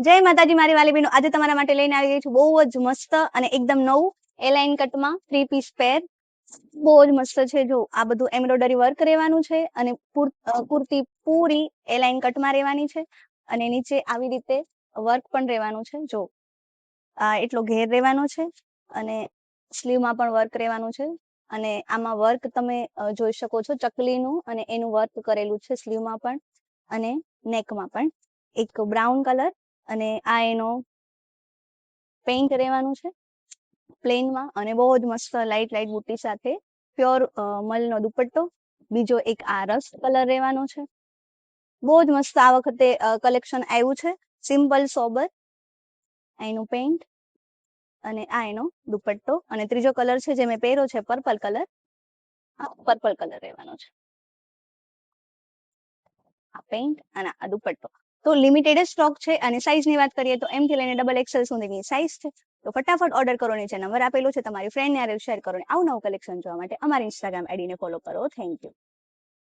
જય માતાજી મારી વાલી બહેનો, આજે તમારા માટે લઈને આવી ગઈ છું બહુ જ મસ્ત અને એકદમ નવું એલાઇન કટમાં 3 પીસ પેર. બહુ જ મસ્ત છે. જો આ બધું એમ્બ્રોઇડરી વર્ક રહેવાનું છે અને કુર્તી પૂરી એલાઇન કટમાં રહેવાની છે અને નીચે આવી રીતે વર્ક પણ રહેવાનું છે. જો એટલો ઘેર રહેવાનો છે અને સ્લીવમાં પણ વર્ક રહેવાનું છે અને આમાં વર્ક તમે જોઈ શકો છો ચકલીનું અને એનું વર્ક કરેલું છે સ્લીવમાં પણ અને નેકમાં પણ. એક બ્રાઉન કલર અને આ એનો પેઇન્ટ રહેવાનું છે પ્લેનમાં અને બહુ જ મસ્ત લાઇટ લાઇટ બુટ્ટી સાથે પ્યોર મલનો દુપટ્ટો. બીજો એક આ રસ્ટ કલર રહેવાનો છે. બહુ જ મસ્ત આ વખતે કલેક્શન આવ્યું છે. સિમ્પલ સોબર એનું પેઇન્ટ અને આ એનો દુપટ્ટો અને ત્રીજો કલર છે જે મેં પહેર્યો છે પર્પલ કલર. આ પર્પલ કલર રહેવાનો છે. આ પેઇન્ટ અને આ દુપટ્ટો. તો લિમિટેડ સ્ટોક છે અને સાઇઝની વાત કરીએ તો M થી લઈને XXL સુધીની સાઇઝ છે. તો ફટાફટ ઓર્ડર કરો. નીચે નંબર આપેલો છે, તમારી ફ્રેન્ડને શેર કરો. આવું નવું કલેક્શન જોવા માટે અમારી ઇન્સ્ટાગ્રામ આઈડીને ફોલો કરો. Thank you.